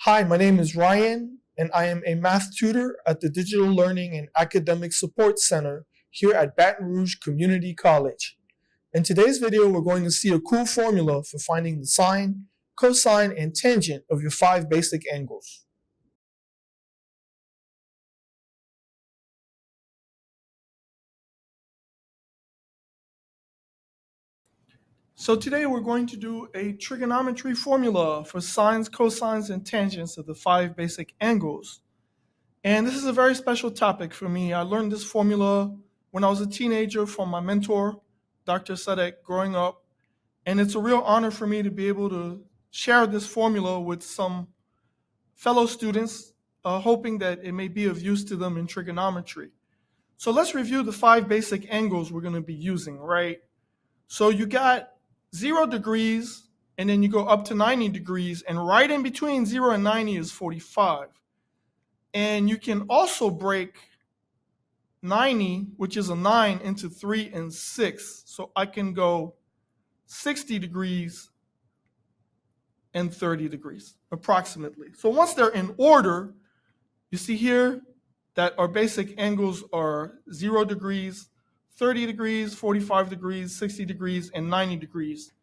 Hi, my name is Ryan, and I am a math tutor at the Digital Learning and Academic Support Center here at Baton Rouge Community College. In today's video, we're going to see a cool formula for finding the sine, cosine, and tangent of your 5 basic angles. So today we're going to do a trigonometry formula for sines, cosines, and tangents of the 5 basic angles. And this is a very special topic for me. I learned this formula when I was a teenager from my mentor, Dr. Sadek, growing up. And it's a real honor for me to be able to share this formula with some fellow students, hoping that it may be of use to them in trigonometry. So let's review the 5 basic angles we're going to be using, right? So you got 0 degrees, and then you go up to 90 degrees, and right in between 0 and 90 is 45. And you can also break 90, which is a 9, into 3 and 6. So I can go 60 degrees and 30 degrees, approximately. So once they're in order, you see here that our basic angles are 0 degrees, 30 degrees, 45 degrees, 60 degrees, and 90 degrees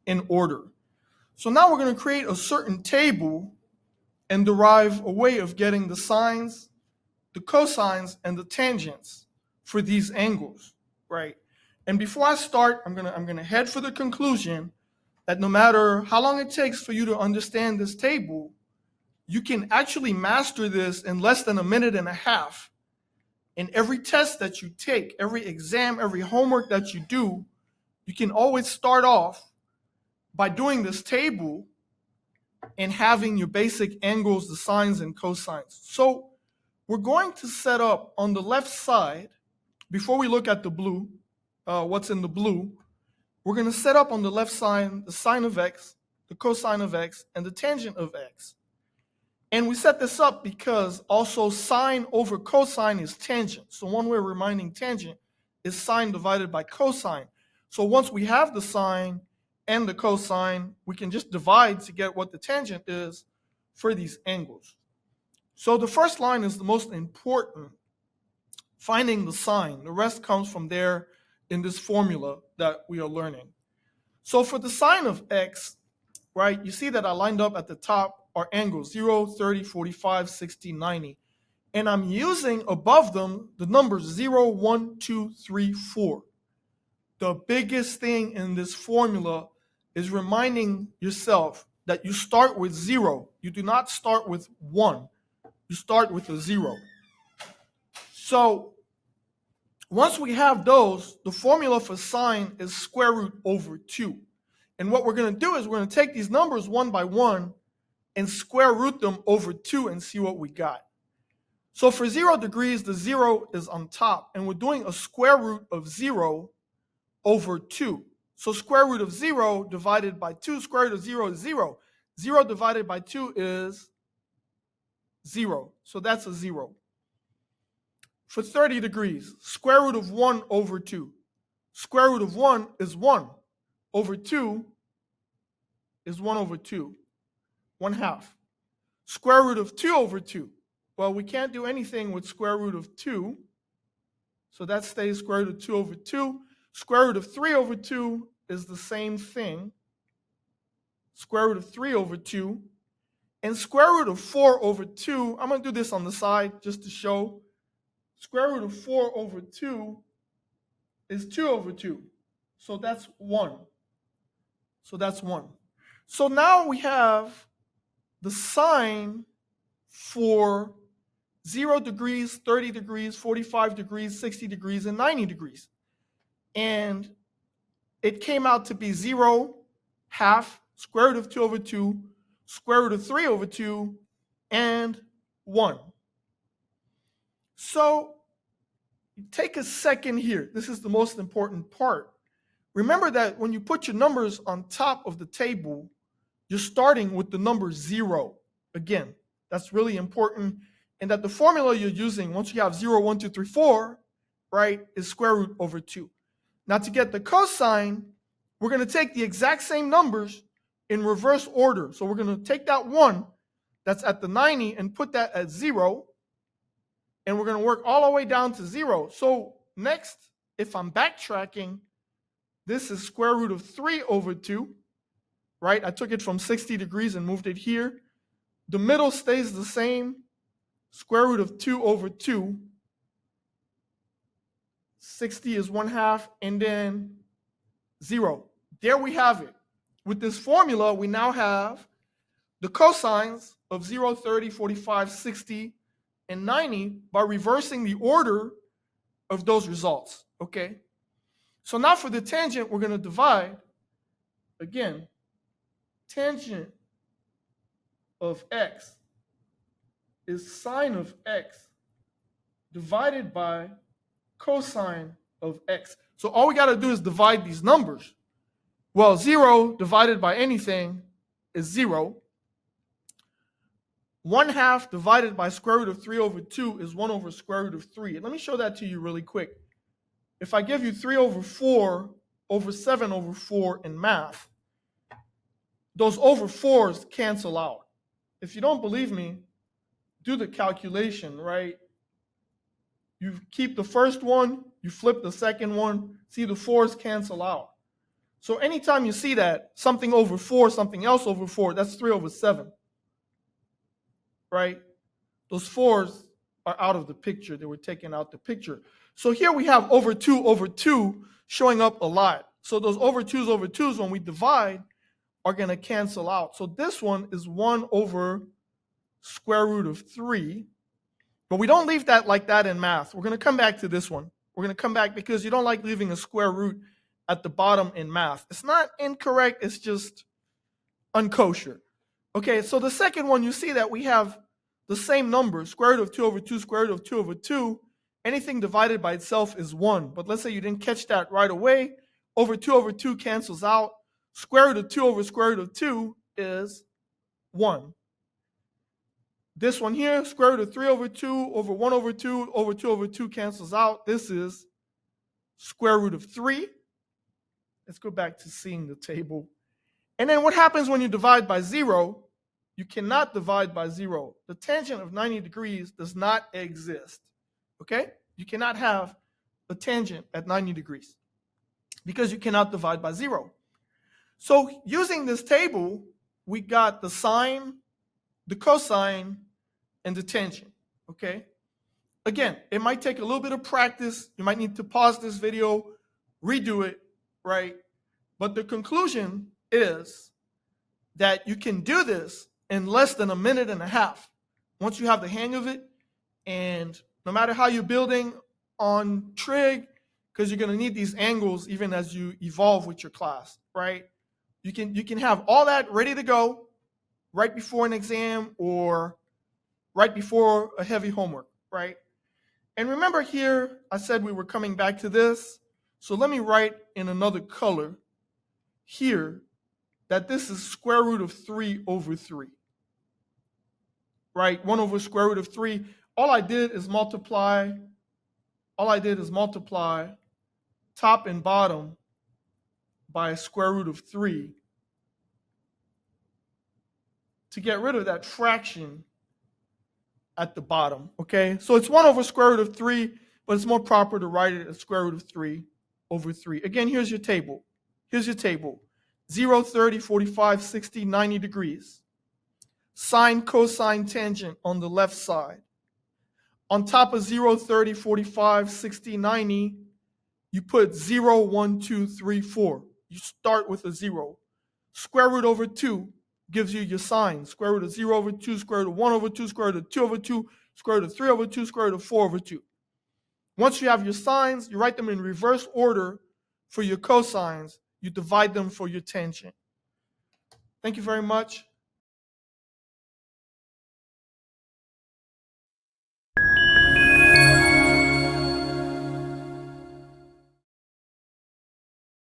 in order. So now we're going to create a certain table and derive a way of getting the sines, the cosines, and the tangents for these angles, right? And before I start, I'm gonna head for the conclusion that no matter how long it takes for you to understand this table, you can actually master this in less than a minute and a half. And every test that you take, every exam, every homework that you do, you can always start off by doing this table and having your basic angles, the sines and cosines. So we're going to set up on the left side, before we look at the blue, what's in the blue, we're going to set up on the left side the sine of x, the cosine of x, and the tangent of x. And we set this up because also sine over cosine is tangent. So one way of reminding tangent is sine divided by cosine. So once we have the sine and the cosine, we can just divide to get what the tangent is for these angles. So the first line is the most important, finding the sine. The rest comes from there in this formula that we are learning. So for the sine of x, right, you see that I lined up at the top are angles 0, 30, 45, 60, 90. And I'm using above them the numbers 0, 1, 2, 3, 4. The biggest thing in this formula is reminding yourself that you start with 0. You do not start with 1. You start with a 0. So once we have those, the formula for sine is square root over 2. And what we're going to do is we're going to take these numbers one by one and square root them over 2 and see what we got. So for 0 degrees, the 0 is on top, and we're doing a square root of 0 over 2. So square root of 0 divided by 2, square root of 0 is 0. 0 divided by 2 is 0. So that's a 0. For 30 degrees, square root of 1 over 2. Square root of 1 is 1. Over 2 is 1 over 2. 1/2. Square root of 2 over 2. Well, we can't do anything with square root of 2. So that stays square root of 2 over 2. Square root of 3 over 2 is the same thing. Square root of 3 over 2. And square root of 4 over 2, I'm going to do this on the side just to show. Square root of 4 over 2 is 2 over 2. So that's 1. So that's 1. So now we have the sine for 0 degrees, 30 degrees, 45 degrees, 60 degrees, and 90 degrees. And it came out to be 0, half, square root of 2 over 2, square root of 3 over 2, and 1. So take a second here. This is the most important part. Remember that when you put your numbers on top of the table, you're starting with the number 0. Again, that's really important. And that the formula you're using, once you have 0, 1, 2, 3, 4, right, is square root over 2. Now to get the cosine, we're going to take the exact same numbers in reverse order. So we're going to take that 1 that's at the 90 and put that at 0. And we're going to work all the way down to 0. So next, if I'm backtracking, this is square root of 3 over 2, right? I took it from 60 degrees and moved it here. The middle stays the same, square root of 2 over 2. 60 is 1/2, and then 0. There we have it. With this formula, we now have the cosines of 0, 30, 45, 60, and 90 by reversing the order of those results, okay? So now for the tangent, we're going to divide. Again, tangent of x is sine of x divided by cosine of x. So all we got to do is divide these numbers. Well, 0 divided by anything is 0. 1/2 divided by square root of 3 over 2 is 1 over square root of 3. And let me show that to you really quick. If I give you 3 over 4 over 7 over 4 in math, those over 4s cancel out. If you don't believe me, do the calculation, right? You keep the first one, you flip the second one, see the 4s cancel out. So anytime you see that, something over 4, something else over 4, that's 3 over 7, right? Those 4s are out of the picture. They were taken out the picture. So here we have over 2 showing up a lot. So those over 2s, when we divide, are going to cancel out. So this one is 1 over square root of 3. But we don't leave that like that in math. We're going to come back to this one. We're going to come back because you don't like leaving a square root at the bottom in math. It's not incorrect. It's just unkosher. Okay, so the second one, you see that we have the same number, square root of 2 over 2, square root of 2 over 2. Anything divided by itself is 1. But let's say you didn't catch that right away. Over 2 cancels out. Square root of 2 over square root of 2 is 1. This one here, square root of 3 over 2 over 1 over 2 over 2 over 2 cancels out. This is square root of 3. Let's go back to seeing the table. And then what happens when you divide by 0? You cannot divide by 0. The tangent of 90 degrees does not exist. Okay? You cannot have a tangent at 90 degrees because you cannot divide by 0. So using this table, we got the sine, the cosine, and the tangent. Okay? Again, it might take a little bit of practice. You might need to pause this video, redo it, right? But the conclusion is that you can do this in less than a minute and a half once you have the hang of it. And no matter how you're building on trig, because you're going to need these angles even as you evolve with your class, right? You can have all that ready to go right before an exam or right before a heavy homework, right? And remember here, I said we were coming back to this. So let me write in another color here that this is square root of 3 over 3, right? 1 over square root of 3. All I did is multiply top and bottom by square root of 3 to get rid of that fraction at the bottom, okay? So it's 1 over square root of 3, but it's more proper to write it as square root of 3 over 3. Again, here's your table. 0, 30, 45, 60, 90 degrees. Sine, cosine, tangent on the left side. On top of 0, 30, 45, 60, 90, you put 0, 1, 2, 3, 4. You start with a 0. Square root over 2 gives you your sine. Square root of 0 over 2, square root of 1 over 2, square root of 2 over 2, square root of 3 over 2, square root of 4 over 2. Once you have your sines, you write them in reverse order for your cosines. You divide them for your tangent. Thank you very much.